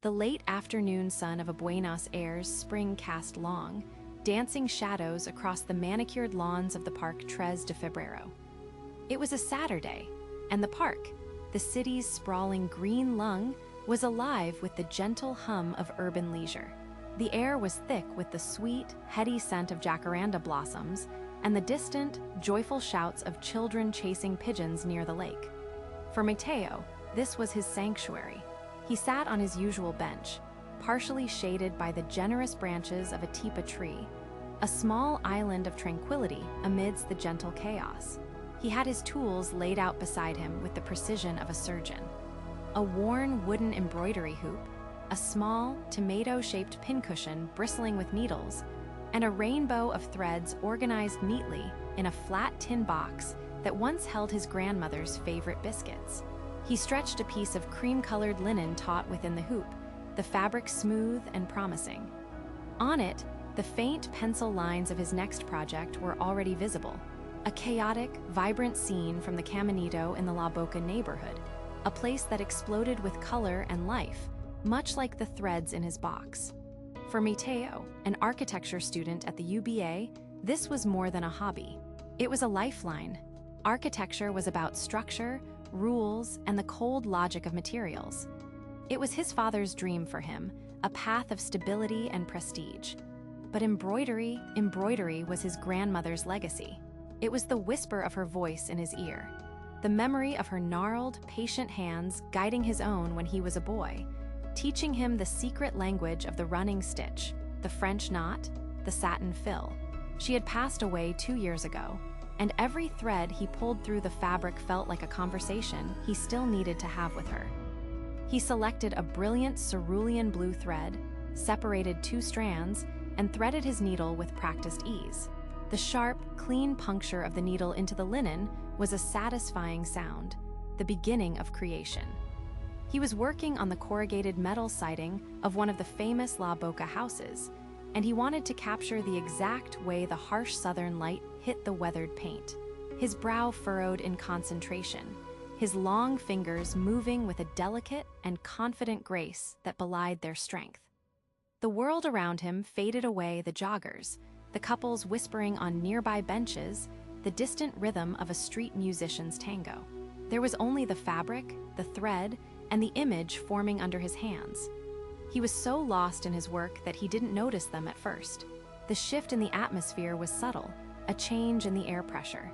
The late afternoon sun of a Buenos Aires spring cast long, dancing shadows across the manicured lawns of the Parque 3 de Febrero. It was a Saturday, and the park, the city's sprawling green lung, was alive with the gentle hum of urban leisure. The air was thick with the sweet, heady scent of jacaranda blossoms and the distant, joyful shouts of children chasing pigeons near the lake. For Mateo, this was his sanctuary. He sat on his usual bench, partially shaded by the generous branches of a tipa tree, a small island of tranquility amidst the gentle chaos. He had his tools laid out beside him with the precision of a surgeon. A worn wooden embroidery hoop, a small, tomato-shaped pincushion bristling with needles, and a rainbow of threads organized neatly in a flat tin box that once held his grandmother's favorite biscuits. He stretched a piece of cream-colored linen taut within the hoop, the fabric smooth and promising. On it, the faint pencil lines of his next project were already visible, a chaotic, vibrant scene from the Caminito in the La Boca neighborhood, a place that exploded with color and life, much like the threads in his box. For Mateo, an architecture student at the UBA, this was more than a hobby. It was a lifeline. Architecture was about structure, rules, and the cold logic of materials. It was his father's dream for him, a path of stability and prestige. But embroidery was his grandmother's legacy. It was the whisper of her voice in his ear, the memory of her gnarled, patient hands guiding his own when he was a boy, teaching him the secret language of the running stitch, the French knot, the satin fill. She had passed away 2 years ago, and every thread he pulled through the fabric felt like a conversation he still needed to have with her. He selected a brilliant cerulean blue thread, separated 2 strands, and threaded his needle with practiced ease. The sharp, clean puncture of the needle into the linen was a satisfying sound, the beginning of creation. He was working on the corrugated metal siding of one of the famous La Boca houses, and he wanted to capture the exact way the harsh southern light hit the weathered paint. His brow furrowed in concentration, his long fingers moving with a delicate and confident grace that belied their strength. The world around him faded away, the joggers, the couples whispering on nearby benches, the distant rhythm of a street musician's tango. There was only the fabric, the thread, and the image forming under his hands. He was so lost in his work that he didn't notice them at first. The shift in the atmosphere was subtle, a change in the air pressure.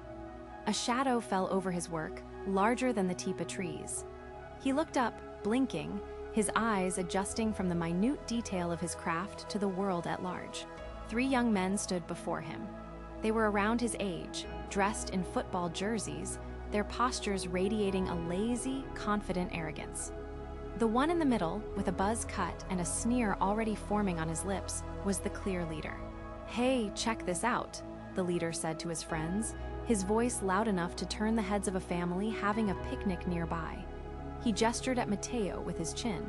A shadow fell over his work, larger than the tipa trees. He looked up, blinking, his eyes adjusting from the minute detail of his craft to the world at large. 3 young men stood before him. They were around his age, dressed in football jerseys, their postures radiating a lazy, confident arrogance. The one in the middle, with a buzz cut and a sneer already forming on his lips, was the clear leader. "Hey, check this out," the leader said to his friends, his voice loud enough to turn the heads of a family having a picnic nearby. He gestured at Mateo with his chin.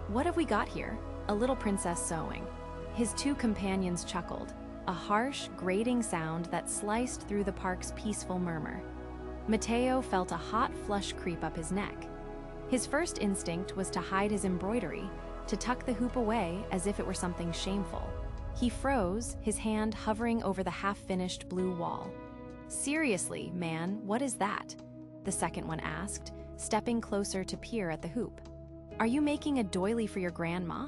"What have we got here?" "A little princess sewing." His 2 companions chuckled, a harsh, grating sound that sliced through the park's peaceful murmur. Mateo felt a hot flush creep up his neck. His first instinct was to hide his embroidery, to tuck the hoop away as if it were something shameful. He froze, his hand hovering over the half-finished blue wall. "Seriously, man, what is that?" the second one asked, stepping closer to peer at the hoop. "Are you making a doily for your grandma?"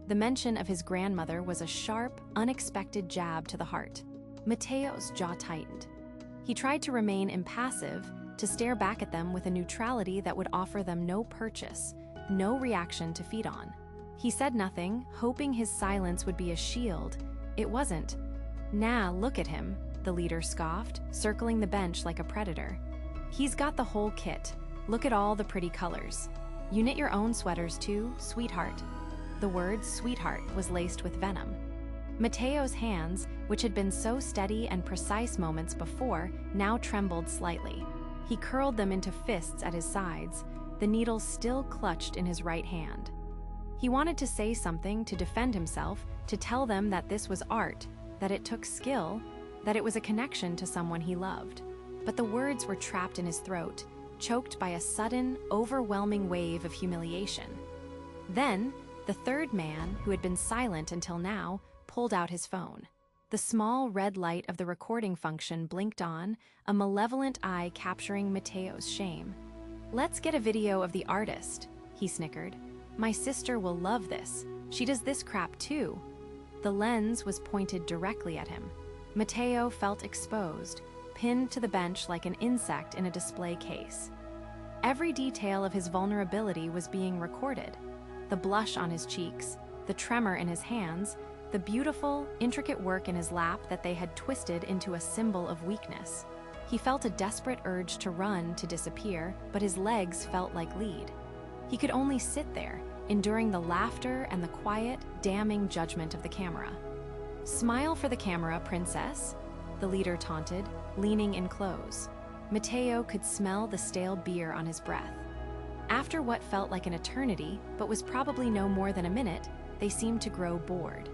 The mention of his grandmother was a sharp, unexpected jab to the heart. Mateo's jaw tightened. He tried to remain impassive, to stare back at them with a neutrality that would offer them no purchase, no reaction to feed on. He said nothing, hoping his silence would be a shield. It wasn't. "Nah, look at him," the leader scoffed, circling the bench like a predator. "He's got the whole kit. Look at all the pretty colors. You knit your own sweaters too, sweetheart." The word "sweetheart" was laced with venom. Mateo's hands, which had been so steady and precise moments before, now trembled slightly. He curled them into fists at his sides, the needles still clutched in his right hand. He wanted to say something to defend himself, to tell them that this was art, that it took skill, that it was a connection to someone he loved. But the words were trapped in his throat, choked by a sudden, overwhelming wave of humiliation. Then, The third man, who had been silent until now, pulled out his phone. The small red light of the recording function blinked on, a malevolent eye capturing Mateo's shame. "Let's get a video of the artist," he snickered. "My sister will love this. She does this crap too." The lens was pointed directly at him. Mateo felt exposed, pinned to the bench like an insect in a display case. Every detail of his vulnerability was being recorded. The blush on his cheeks, the tremor in his hands, the beautiful, intricate work in his lap that they had twisted into a symbol of weakness. He felt a desperate urge to run, to disappear, but his legs felt like lead. He could only sit there, enduring the laughter and the quiet, damning judgment of the camera. "Smile for the camera, princess," the leader taunted, leaning in close. Mateo could smell the stale beer on his breath. After what felt like an eternity, but was probably no more than a minute, they seemed to grow bored.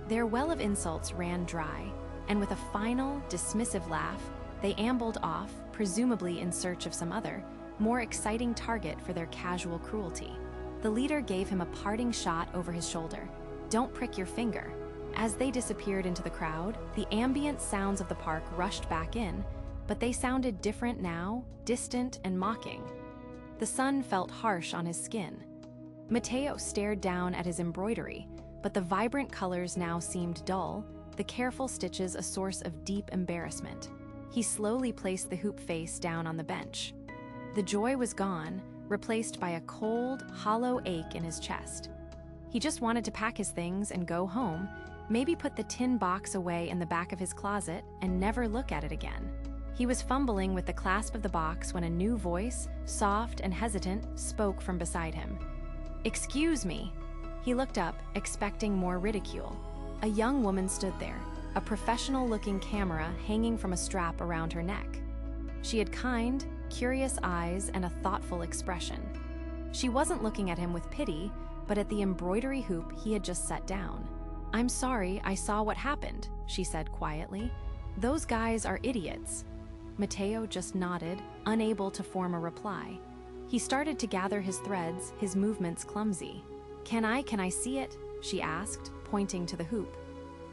Their well of insults ran dry, and with a final, dismissive laugh, they ambled off, presumably in search of some other, more exciting target for their casual cruelty. The leader gave him a parting shot over his shoulder. "Don't prick your finger." As they disappeared into the crowd, the ambient sounds of the park rushed back in, but they sounded different now, distant and mocking. The sun felt harsh on his skin. Mateo stared down at his embroidery, but the vibrant colors now seemed dull, the careful stitches a source of deep embarrassment. He slowly placed the hoop face down on the bench. The joy was gone, replaced by a cold, hollow ache in his chest. He just wanted to pack his things and go home, maybe put the tin box away in the back of his closet and never look at it again. He was fumbling with the clasp of the box when a new voice, soft and hesitant, spoke from beside him. "Excuse me." He looked up, expecting more ridicule. A young woman stood there, a professional-looking camera hanging from a strap around her neck. She had kind, curious eyes and a thoughtful expression. She wasn't looking at him with pity, but at the embroidery hoop he had just set down. "I'm sorry, I saw what happened," she said quietly. "Those guys are idiots." Mateo just nodded, unable to form a reply. He started to gather his threads, his movements clumsy. Can I see it?" she asked, pointing to the hoop.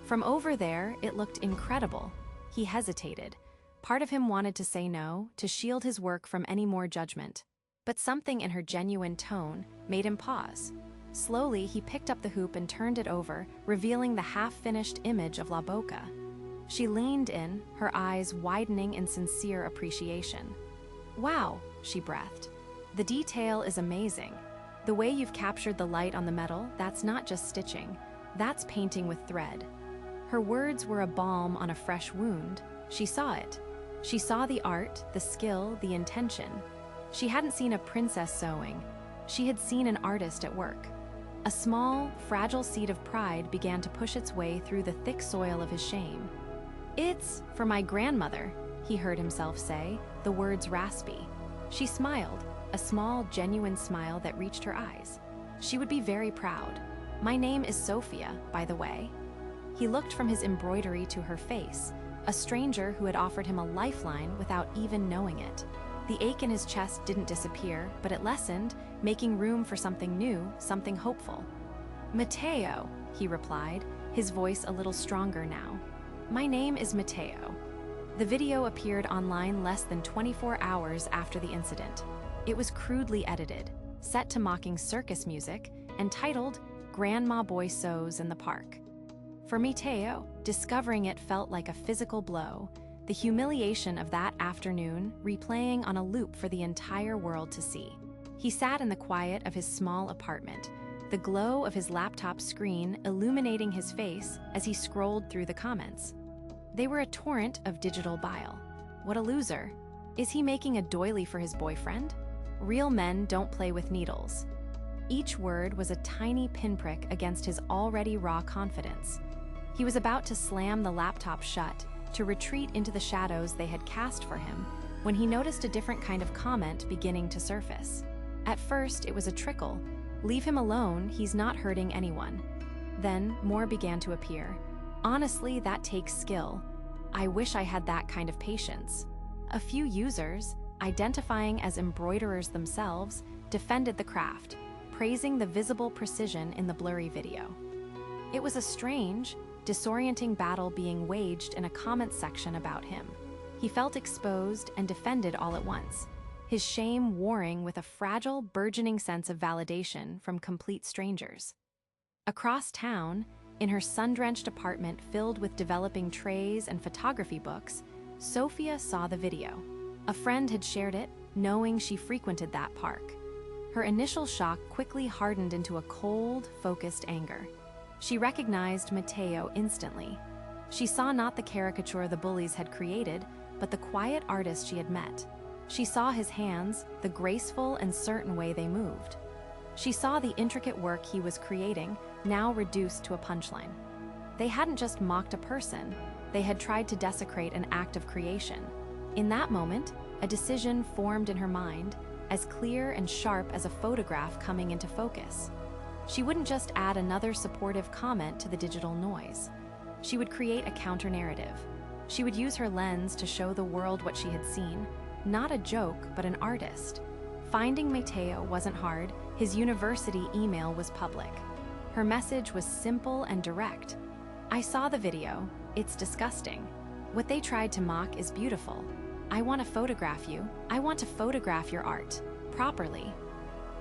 From over there, it looked incredible. He hesitated. Part of him wanted to say no, to shield his work from any more judgment. But something in her genuine tone made him pause. Slowly, he picked up the hoop and turned it over, revealing the half-finished image of La Boca. She leaned in, her eyes widening in sincere appreciation. "Wow," she breathed. "The detail is amazing. The way you've captured the light on the metal, that's not just stitching. That's painting with thread." Her words were a balm on a fresh wound. She saw it. She saw the art, the skill, the intention. She hadn't seen a princess sewing. She had seen an artist at work. A small, fragile seed of pride began to push its way through the thick soil of his shame. "It's for my grandmother," he heard himself say, the words raspy. She smiled, a small, genuine smile that reached her eyes. She would be very proud. "My name is Sophia, by the way." He looked from his embroidery to her face, a stranger who had offered him a lifeline without even knowing it. The ache in his chest didn't disappear, but it lessened, making room for something new, something hopeful. "Mateo," he replied, his voice a little stronger now. "My name is Mateo." The video appeared online less than 24 hours after the incident. It was crudely edited, set to mocking circus music, and titled, "Grandma Boy Sews in the Park." For Mateo, discovering it felt like a physical blow, the humiliation of that afternoon replaying on a loop for the entire world to see. He sat in the quiet of his small apartment, the glow of his laptop screen illuminating his face as he scrolled through the comments. They were a torrent of digital bile. What a loser. Is he making a doily for his boyfriend? Real men don't play with needles. Each word was a tiny pinprick against his already raw confidence. He was about to slam the laptop shut, to retreat into the shadows they had cast for him, when he noticed a different kind of comment beginning to surface. At first, it was a trickle. "Leave him alone, he's not hurting anyone." Then, more began to appear. "Honestly, that takes skill. I wish I had that kind of patience." A few users, identifying as embroiderers themselves, defended the craft, praising the visible precision in the blurry video. It was a strange, disorienting battle being waged in a comments section about him. He felt exposed and defended all at once, his shame warring with a fragile, burgeoning sense of validation from complete strangers. Across town, in her sun-drenched apartment filled with developing trays and photography books, Sophia saw the video. A friend had shared it, knowing she frequented that park. Her initial shock quickly hardened into a cold, focused anger. She recognized Mateo instantly. She saw not the caricature the bullies had created, but the quiet artist she had met. She saw his hands, the graceful and certain way they moved. She saw the intricate work he was creating, now reduced to a punchline. They hadn't just mocked a person, they had tried to desecrate an act of creation. In that moment, a decision formed in her mind, as clear and sharp as a photograph coming into focus. She wouldn't just add another supportive comment to the digital noise. She would create a counter-narrative. She would use her lens to show the world what she had seen, not a joke, but an artist. Finding Mateo wasn't hard, his university email was public. Her message was simple and direct. I saw the video, it's disgusting. What they tried to mock is beautiful. I want to photograph you, I want to photograph your art, properly.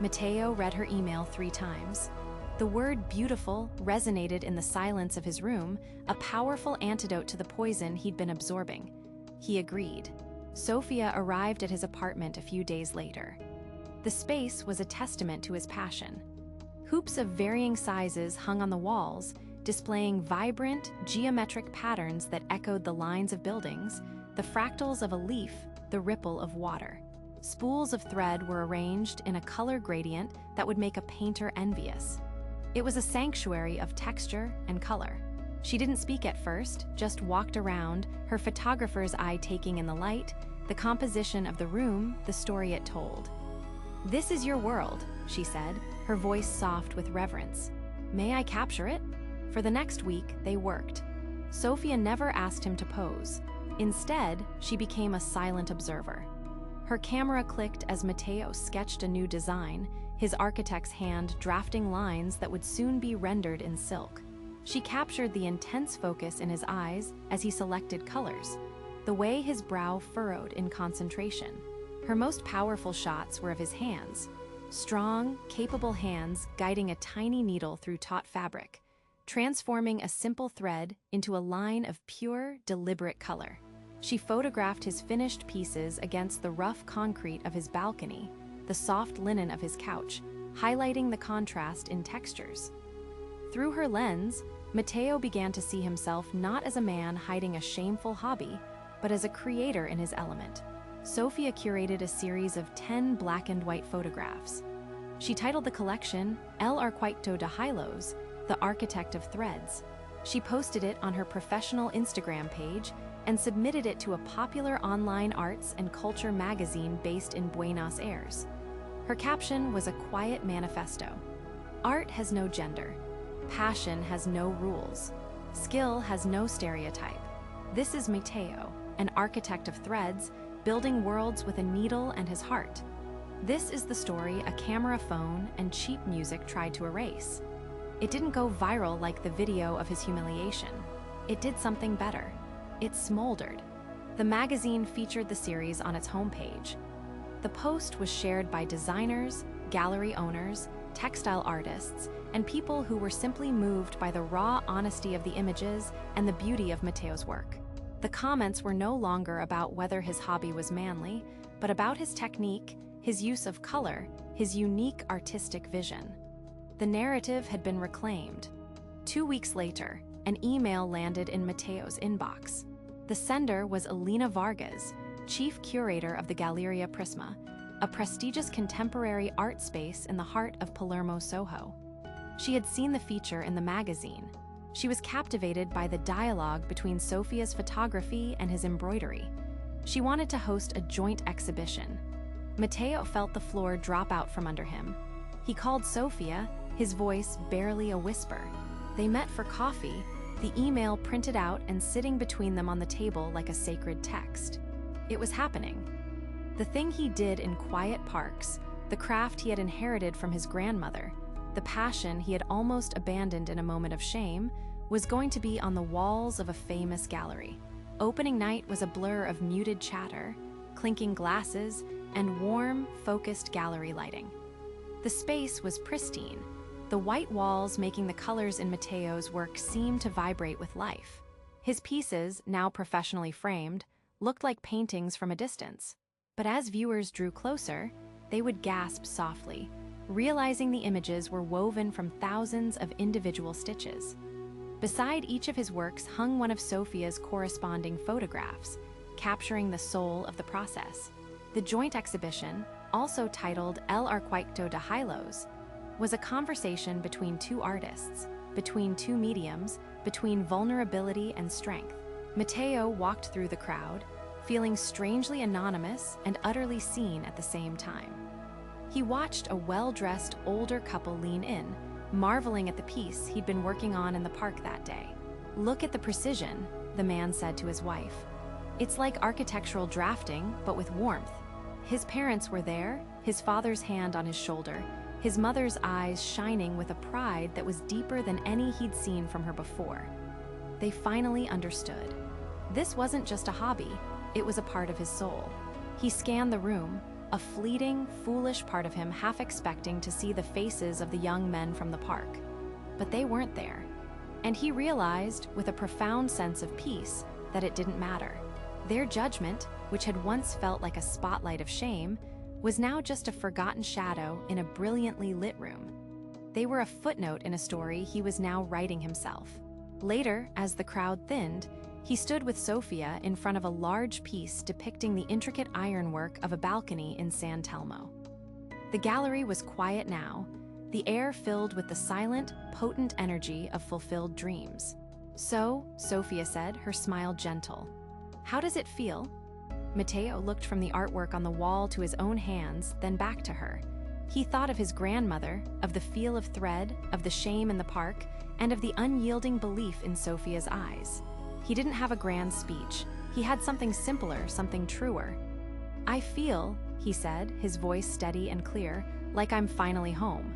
Mateo read her email 3 times. The word beautiful resonated in the silence of his room, a powerful antidote to the poison he'd been absorbing. He agreed. Sophia arrived at his apartment a few days later. The space was a testament to his passion. Hoops of varying sizes hung on the walls, displaying vibrant, geometric patterns that echoed the lines of buildings, the fractals of a leaf, the ripple of water. Spools of thread were arranged in a color gradient that would make a painter envious. It was a sanctuary of texture and color. She didn't speak at first, just walked around, her photographer's eye taking in the light, the composition of the room, the story it told. "This is your world," she said, her voice soft with reverence. "May I capture it?" For the next week, they worked. Sophia never asked him to pose. Instead, she became a silent observer. Her camera clicked as Mateo sketched a new design, his architect's hand drafting lines that would soon be rendered in silk. She captured the intense focus in his eyes as he selected colors, the way his brow furrowed in concentration. Her most powerful shots were of his hands, strong, capable hands guiding a tiny needle through taut fabric, transforming a simple thread into a line of pure, deliberate color. She photographed his finished pieces against the rough concrete of his balcony, the soft linen of his couch, highlighting the contrast in textures. Through her lens, Mateo began to see himself not as a man hiding a shameful hobby, but as a creator in his element. Sophia curated a series of 10 black and white photographs. She titled the collection El Arquitecto de Hilos, the Architect of Threads. She posted it on her professional Instagram page and submitted it to a popular online arts and culture magazine based in Buenos Aires. Her caption was a quiet manifesto. Art has no gender. Passion has no rules. Skill has no stereotype. This is Mateo, an architect of threads, building worlds with a needle and his heart. This is the story a camera phone and cheap music tried to erase. It didn't go viral like the video of his humiliation. It did something better. It smoldered. The magazine featured the series on its homepage. The post was shared by designers, gallery owners, textile artists, and people who were simply moved by the raw honesty of the images and the beauty of Mateo's work. The comments were no longer about whether his hobby was manly, but about his technique, his use of color, his unique artistic vision. The narrative had been reclaimed. 2 weeks later, an email landed in Mateo's inbox. The sender was Elena Vargas, chief curator of the Galería Prisma, a prestigious contemporary art space in the heart of Palermo, Soho. She had seen the feature in the magazine. She was captivated by the dialogue between Sophia's photography and his embroidery. She wanted to host a joint exhibition. Mateo felt the floor drop out from under him. He called Sophia, his voice barely a whisper. They met for coffee, the email printed out and sitting between them on the table like a sacred text. It was happening. The thing he did in quiet parks, the craft he had inherited from his grandmother, the passion he had almost abandoned in a moment of shame, was going to be on the walls of a famous gallery. Opening night was a blur of muted chatter, clinking glasses, and warm, focused gallery lighting. The space was pristine, the white walls making the colors in Matteo's work seem to vibrate with life. His pieces, now professionally framed, looked like paintings from a distance. But as viewers drew closer, they would gasp softly, realizing the images were woven from thousands of individual stitches. Beside each of his works hung one of Sofia's corresponding photographs, capturing the soul of the process. The joint exhibition, also titled El Arquitecto de Hilos, was a conversation between two artists, between two mediums, between vulnerability and strength. Matteo walked through the crowd, feeling strangely anonymous and utterly seen at the same time. He watched a well-dressed older couple lean in, marveling at the piece he'd been working on in the park that day. "Look at the precision," the man said to his wife. "It's like architectural drafting, but with warmth." His parents were there, his father's hand on his shoulder, his mother's eyes shining with a pride that was deeper than any he'd seen from her before. They finally understood. This wasn't just a hobby, it was a part of his soul. He scanned the room, a fleeting, foolish part of him half expecting to see the faces of the young men from the park. But they weren't there. And he realized, with a profound sense of peace, that it didn't matter. Their judgment, which had once felt like a spotlight of shame, was now just a forgotten shadow in a brilliantly lit room. They were a footnote in a story he was now writing himself. Later, as the crowd thinned, he stood with Sofia in front of a large piece depicting the intricate ironwork of a balcony in San Telmo. The gallery was quiet now, the air filled with the silent, potent energy of fulfilled dreams. "So," Sofia said, her smile gentle, "how does it feel?" Matteo looked from the artwork on the wall to his own hands, then back to her. He thought of his grandmother, of the feel of thread, of the shame in the park, and of the unyielding belief in Sofia's eyes. He didn't have a grand speech. He had something simpler, something truer. "I feel," he said, his voice steady and clear, "like I'm finally home."